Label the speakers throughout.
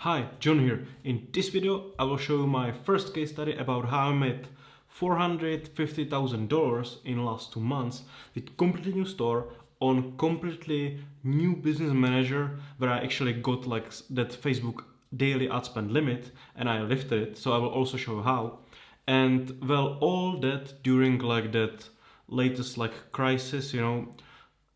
Speaker 1: Hi, John here. In this video, I will show you my first case study about how I made $450,000 in last 2 months with completely new store on completely new business manager where I actually got like that Facebook daily ad spend limit and I lifted it. So I will also show you how. And well, all that during like that latest like crisis,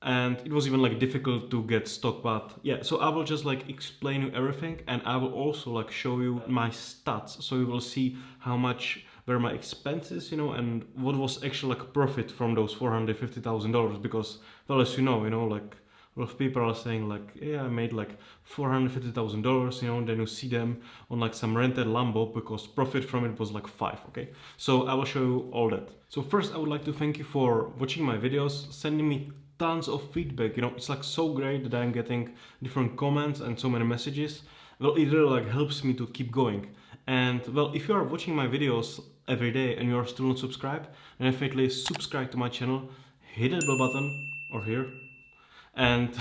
Speaker 1: and it was even like difficult to get stock, but yeah, so I will just like explain you everything, and I will also like show you my stats, so you will see how much were my expenses, and what was actually like profit from those $450,000, because well, as like a lot of people are saying like, yeah, I made like $450,000, then you see them on like some rented Lambo because profit from it was like 5, okay? So I will show you all that. So first I would like to thank you for watching my videos, sending me tons of feedback, it's like so great that I'm getting different comments and so many messages. Well, it really like helps me to keep going. And well, if you are watching my videos every day and you are still not subscribed, then definitely subscribe to my channel, hit that bell button or here, and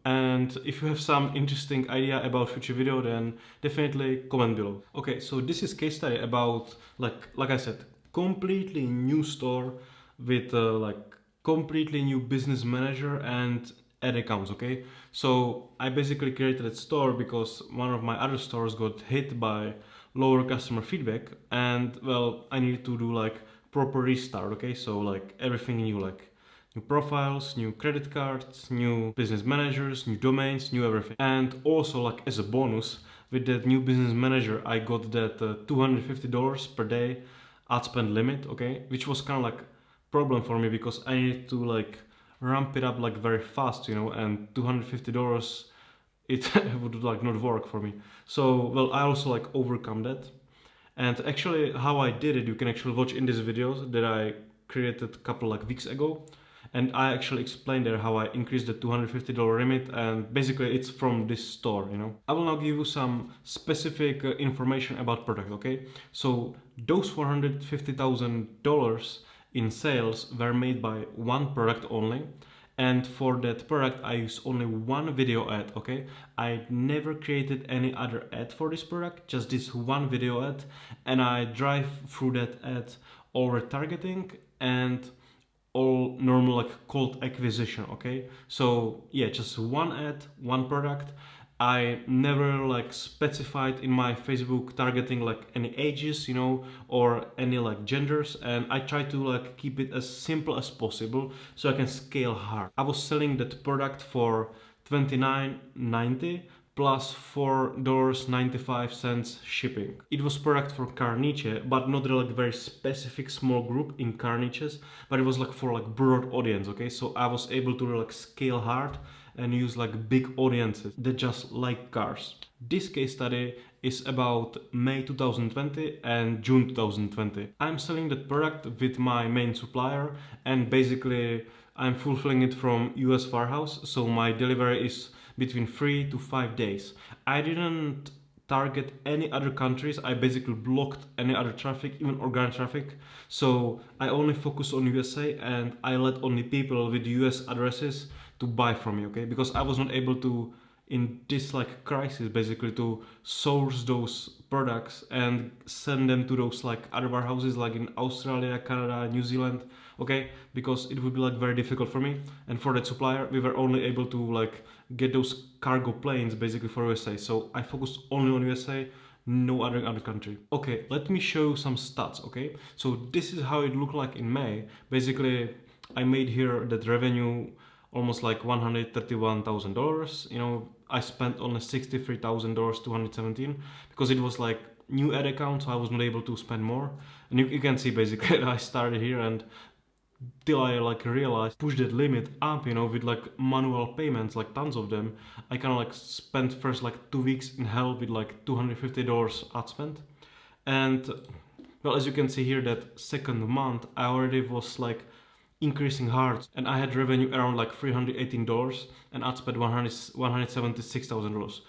Speaker 1: and if you have some interesting idea about future video, then definitely comment below. Okay, so this is case study about like I said, completely new store with like completely new business manager and ad accounts. Okay, so I basically created a store because one of my other stores got hit by lower customer feedback, and well, I needed to do like proper restart. Okay, so like everything new, like new profiles, new credit cards, new business managers, new domains, new everything. And also like as a bonus, with that new business manager, I got that $250 per day ad spend limit, okay? Which was kind of like problem for me because I needed to like ramp it up like very fast, and $250, it would like not work for me. So, well, I also like overcome that. And actually how I did it, you can actually watch in this video that I created a couple like weeks ago. And I actually explained there how I increased the $250 limit, and basically it's from this store, I will now give you some specific information about product, okay? So those $450,000 in sales were made by one product only. And for that product, I use only one video ad, okay? I never created any other ad for this product, just this one video ad. And I drive through that ad all retargeting and all normal like cold acquisition, okay? So yeah, just one ad, one product. I never like specified in my Facebook targeting like any ages, or any like genders, and I try to like keep it as simple as possible so I can scale hard. I was selling that product for $29.90 plus $4.95 shipping. It was product for car niche, but not really like very specific small group in car niches, but it was like for like broad audience, okay? So I was able to like scale hard and use like big audiences that just like cars. This case study is about May 2020 and June 2020. I'm selling that product with my main supplier, and basically I'm fulfilling it from US warehouse, so my delivery is between 3 to 5 days. I didn't target any other countries. I basically blocked any other traffic, even organic traffic. So I only focus on USA, and I let only people with US addresses to buy from me, okay? Because I was not able to, in this like crisis, basically to source those products and send them to those like other warehouses like in Australia, Canada, New Zealand, okay? Because it would be like very difficult for me. And for that supplier, we were only able to like get those cargo planes basically for USA. So I focused only on USA, no other country. Okay, let me show you some stats, okay? So this is how it looked like in May. Basically, I made here that revenue almost like $131,000. I spent only $63,000, 217, because it was like new ad account, so I was not able to spend more. And you can see basically I started here, and till I like realized push that limit up, with like manual payments, like tons of them. I kind of like spent first like 2 weeks in hell with like $250 ad spend. And well, as you can see here, that second month I already was like increasing hard, and I had revenue around like $318 and ad spend $176,000.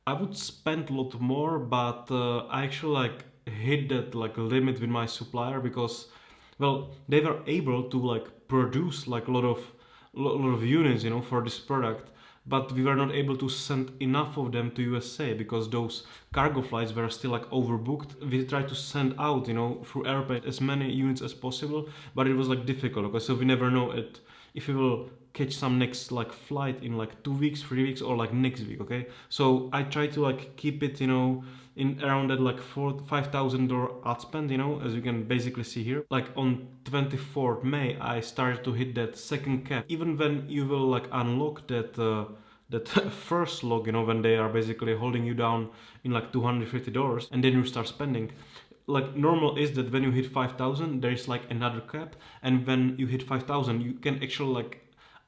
Speaker 1: I would spend a lot more, but I actually like hit that like limit with my supplier because, well, they were able to like produce like a lot of units, for this product but we were not able to send enough of them to USA because those cargo flights were still like overbooked. We tried to send out, through airplane as many units as possible, but it was like difficult. Okay, so we never know it if we will catch some next like flight in like 2 weeks, 3 weeks, or like next week. Okay, so I try to like keep it, in around that like $5,000 ad spend, as you can basically see here. Like on 24th May, I started to hit that second cap. Even when you will like unlock that first log, when they are basically holding you down in like $250, and then you start spending. Like normal is that when you hit 5,000, there is like another cap, and when you hit 5,000, you can actually like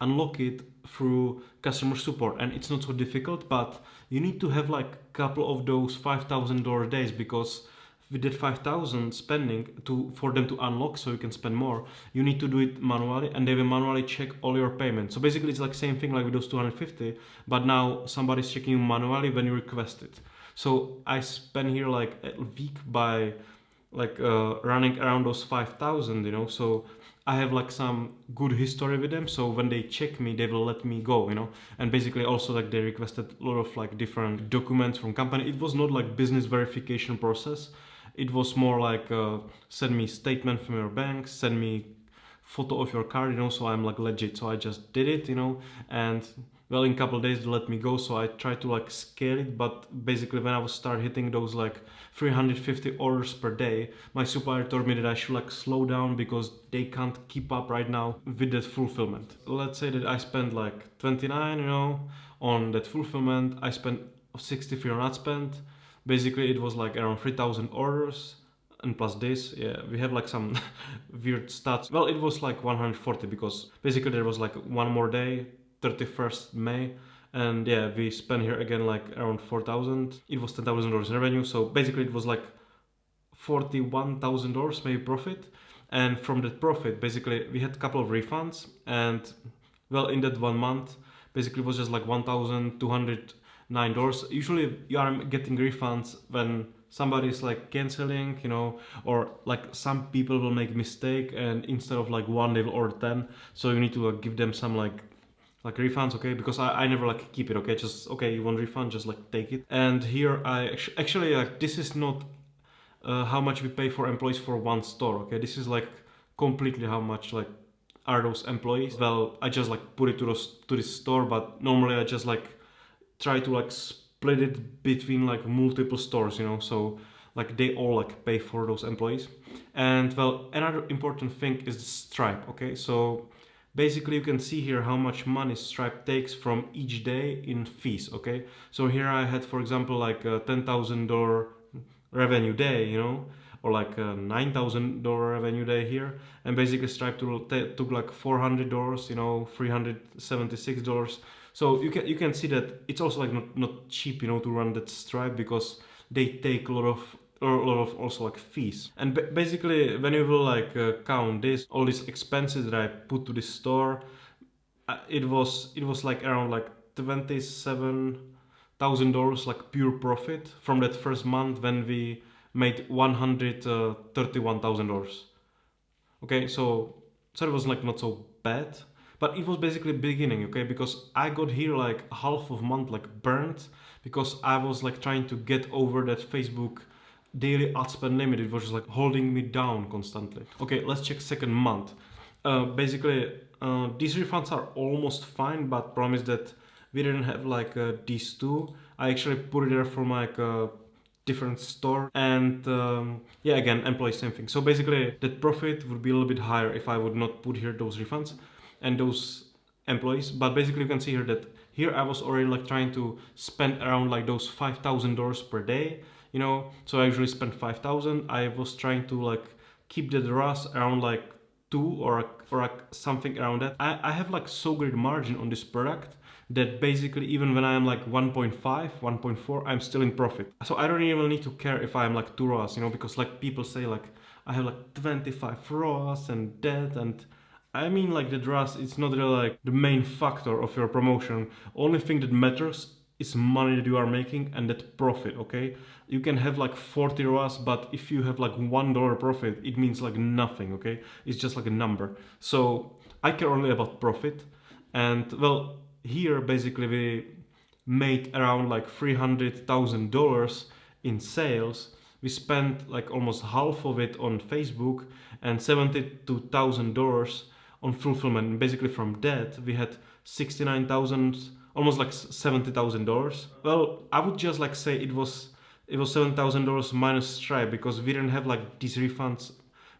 Speaker 1: unlock it through customer support, and it's not so difficult, but you need to have like a couple of those $5,000 days, because with that 5,000 spending for them to unlock so you can spend more, you need to do it manually, and they will manually check all your payments. So basically it's like same thing like with those 250, but now somebody's checking you manually when you request it. So I spend here like a week by like running around those 5,000, so I have like some good history with them, so when they check me they will let me go, and basically also like they requested a lot of like different documents from company. It was not like business verification process, it was more like send me statement from your bank, send me photo of your card, so I'm like legit, so I just did it, and well, in a couple of days they let me go, so I tried to like scale it. But basically when I was start hitting those like 350 orders per day, my supplier told me that I should like slow down because they can't keep up right now with that fulfillment. Let's say that I spent like 29, on that fulfillment. I spent 63 on ad spend. Basically it was like around 3,000 orders, and plus this, yeah, we have like some weird stats. Well, it was like 140 because basically there was like one more day, 31st May, and yeah, we spent here again like around 4,000. It was $10,000 in revenue, so basically it was like $41,000 maybe profit. And from that profit, basically we had a couple of refunds, and well, in that 1 month, basically it was just like $1,209. Usually you are getting refunds when somebody is like canceling, or like some people will make mistake, and instead of like one they will order 10, so you need to give them some like refunds, okay, because I never like keep it, okay, just okay, you want refund, just like take it. And here I actually like, this is not how much we pay for employees for one store, okay, this is like completely how much like are those employees. Well, I just like put it to this store, but normally I just like try to like split it between like multiple stores, so like they all like pay for those employees. And well, another important thing is the Stripe, okay, so basically you can see here how much money Stripe takes from each day in fees, okay, so here I had, for example, like a $10,000 revenue day, or like a $9,000 revenue day here, and basically Stripe took like $400, $376. So you can see that it's also like not cheap, to run that Stripe, because they take a lot of also like fees. And basically when you will like count this, all these expenses that I put to this store, it was like around like $27,000 like pure profit from that first month when we made $131,000. Okay, so it was like not so bad, but it was basically beginning, okay, because I got here like half of month like burnt, because I was like trying to get over that Facebook daily ad spend limit. It was just like holding me down constantly. Okay, let's check second month. Basically these refunds are almost fine, but problem is that we didn't have like these two. I actually put it there from like a different store, and yeah, again, employee same thing. So basically that profit would be a little bit higher if I would not put here those refunds and those employees. But basically you can see here that here I was already like trying to spend around like those $5,000 per day, so I usually spend 5,000. I was trying to like keep the ROAS around like 2 or like something around that. I have like so great margin on this product that basically even when I am like 1.5, 1.4, I'm still in profit. So I don't even need to care if I'm like 2 ROAS, because like people say like I have like 25 ROAS and that, and I mean like the ROAS, it's not really like the main factor of your promotion. Only thing that matters is money that you are making and that profit, okay? You can have like 40 ROAS, but if you have like $1 profit, it means like nothing, okay? It's just like a number. So I care only about profit. And well, here basically we made around like $300,000 in sales. We spent like almost half of it on Facebook and $72,000 on fulfillment. Basically from that we had 69,000, almost like $70,000. Well, I would just like say it was $7,000 minus Stripe, because we didn't have like these refunds,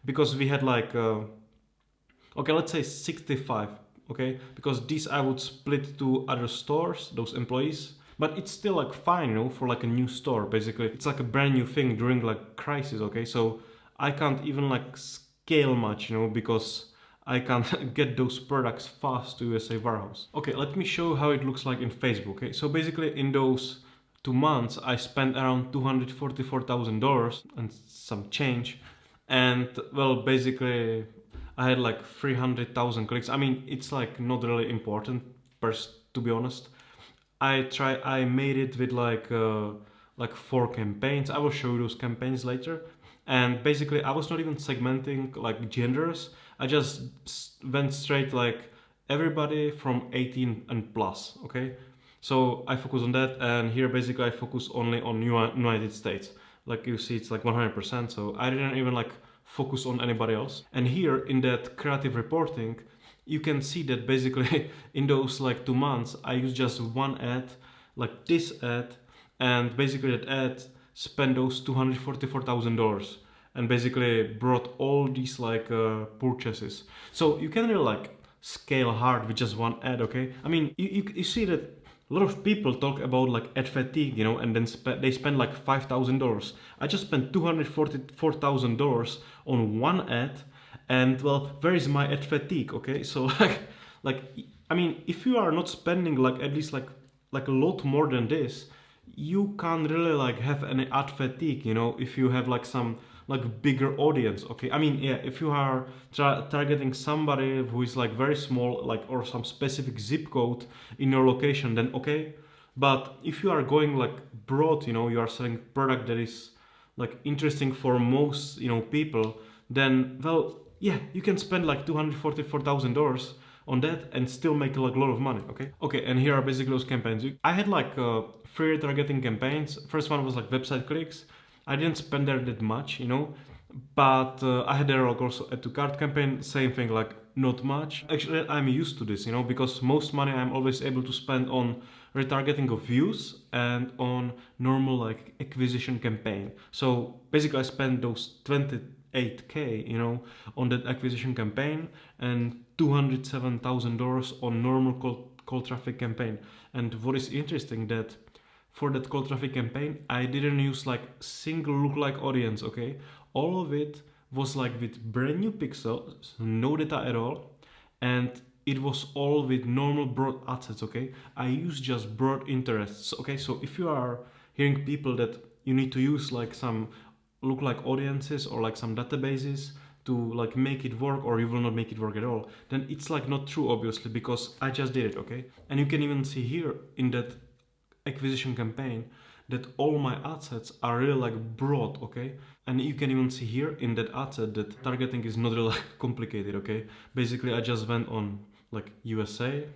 Speaker 1: because we had like okay, let's say 65, okay, because these I would split to other stores, those employees. But it's still like fine, you know, for like a new store. Basically it's like a brand new thing during like crisis, okay. So I can't even like scale much, you know, because I can't get those products fast to USA warehouse. Okay, let me show how it looks like in Facebook. Okay, so basically in those 2 months I spent around $244,000 and some change, and well, basically I had like 300,000 clicks. I mean, it's like not really important, to be honest. I made it with like 4 campaigns. I will show you those campaigns later. And basically I was not even segmenting like genders. I just went straight like everybody from 18 and plus, okay? So I focus on that, and here basically I focus only on United States. Like you see, it's like 100%, so I didn't even like focus on anybody else. And here in that creative reporting, you can see that basically in those like 2 months I used just one ad, like this ad, and basically that ad spent those $244,000 and basically brought all these like purchases. So you can really like scale hard with just one ad, okay? I mean, you see that a lot of people talk about like ad fatigue, you know, and then they spend like $5,000. I just spent $244,000 on one ad, and well, where is my ad fatigue? Okay, so like I mean, if you are not spending like at least like a lot more than this, you can't really like have any ad fatigue, you know, if you have like some like bigger audience. Okay, I mean, yeah, if you are targeting somebody who is like very small, like, or some specific zip code in your location, then okay. But if you are going like broad, you know, you are selling product that is like interesting for most, you know, people, then well, yeah, you can spend like $244,000 on that and still make like a lot of money. Okay, and here are basically those campaigns. I had like 3 targeting campaigns. First one was like website clicks. I didn't spend there that much, you know, but I had there like also add to cart campaign, same thing, like not much. Actually, I'm used to this, you know, because most money I'm always able to spend on retargeting of views and on normal like acquisition campaign. So basically I spent those 28K, you know, on that acquisition campaign and $207,000 on normal cold traffic campaign. And what is interesting that for that cold traffic campaign, I didn't use like single lookalike audience, okay? All of it was like with brand new pixels, no data at all, and it was all with normal broad assets, okay? I use just broad interests, okay? So if you are hearing people that you need to use like some lookalike audiences or like some databases to like make it work, or you will not make it work at all, then it's like not true, obviously, because I just did it, okay? And you can even see here in that acquisition campaign that all my ad sets are really like broad, okay? And you can even see here in that ad set that targeting is not really like complicated, okay? Basically I just went on like USA,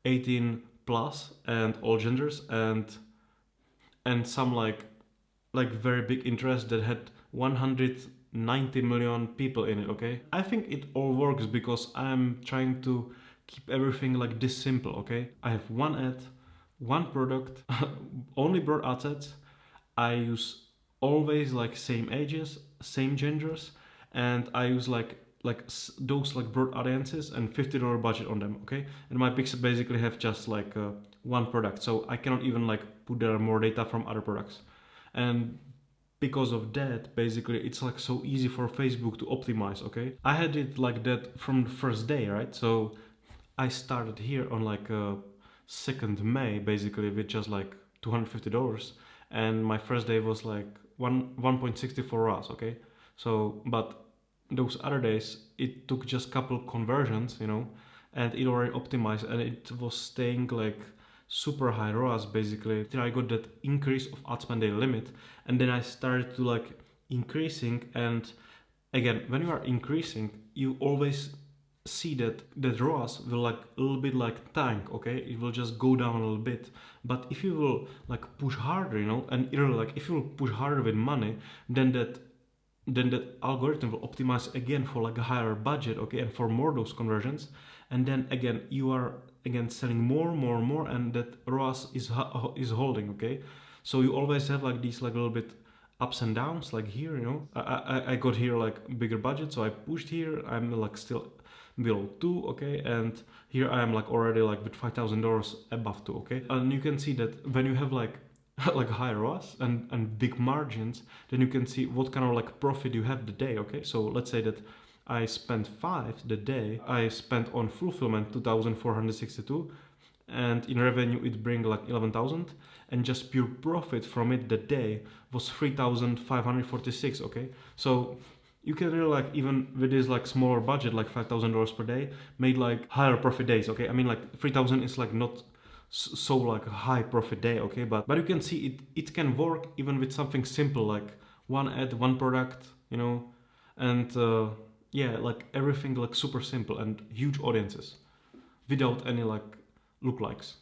Speaker 1: 18 plus and all genders, and some like very big interest that had 190 million people in it, okay? I think it all works because I'm trying to keep everything like this simple, okay? I have one ad, one product, only broad assets. I use always like same ages, same genders, and I use like those like broad audiences and $50 budget on them, okay? And my pixels basically have just like one product, so I cannot even like put there more data from other products. And because of that, basically it's like so easy for Facebook to optimize, okay? I had it like that from the first day, right? So I started here on like 2nd May basically with just like $250, and my first day was like 1.64 hours, okay? So but those other days it took just couple conversions, you know, and it already optimized, and it was staying like super high ROAS basically. Then I got that increase of ad spend daily limit, and then I started to like increasing. And again, when you are increasing, you always see that ROAS will like a little bit like tank, okay? It will just go down a little bit. But if you will like push harder, you know, and either like if you will push harder with money, then that algorithm will optimize again for like a higher budget, okay, and for more those conversions. And then again, you are again selling more, and that ROAS is holding, okay. So you always have like these like little bit ups and downs, like here, you know, I got here like bigger budget, so I pushed here. I'm like still below 2, okay, and here I am like already like with $5,000 above 2, okay. And you can see that when you have like like high ROAS and big margins, then you can see what kind of like profit you have the day, okay. So let's say that I spent 5 the day, I spent on fulfillment 2,462, and in revenue it bring like 11,000, and just pure profit from it the day was 3,546, okay. So you can really like, even with this like smaller budget, like $5,000 per day, made like higher profit days, okay. I mean like 3,000 is like not so like a high profit day, okay, but you can see it can work even with something simple like one ad, one product, you know, and yeah, like everything like super simple and huge audiences without any like lookalikes,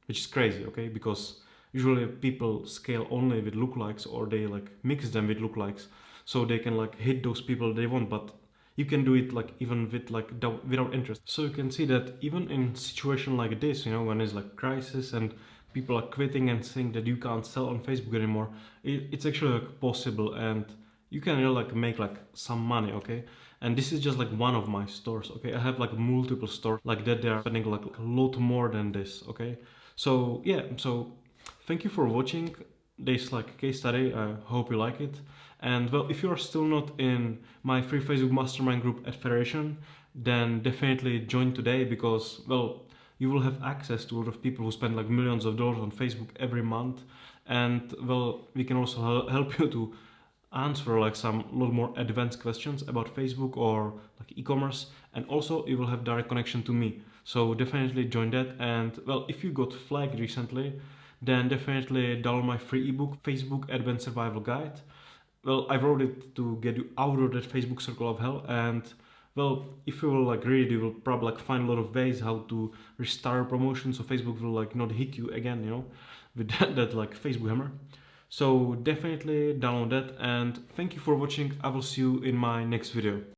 Speaker 1: which is crazy, okay, because usually people scale only with lookalikes, or they like mix them with lookalikes so they can like hit those people they want. But you can do it like even with like without interest. So you can see that even in situation like this, you know, when it's like crisis and people are quitting and saying that you can't sell on Facebook anymore, it's actually like possible, and you can really like make like some money, okay. And this is just like one of my stores, okay. I have like multiple stores like that. They are spending like a lot more than this, okay. So yeah, so thank you for watching this like case study. I hope you like it. And well, if you are still not in my free Facebook mastermind group at Federation, then definitely join today, because well, you will have access to a lot of people who spend like millions of dollars on Facebook every month. And well, we can also help you to answer like some little more advanced questions about Facebook or like e-commerce, and also you will have direct connection to me. So definitely join that. And well, if you got flagged recently, then definitely download my free ebook, Facebook Advanced Survival Guide. Well, I wrote it to get you out of that Facebook circle of hell. And well, if you will like read it, you will probably like find a lot of ways how to restart promotion so Facebook will like not hit you again, you know, with that like Facebook hammer. So definitely download that, and thank you for watching. I will see you in my next video.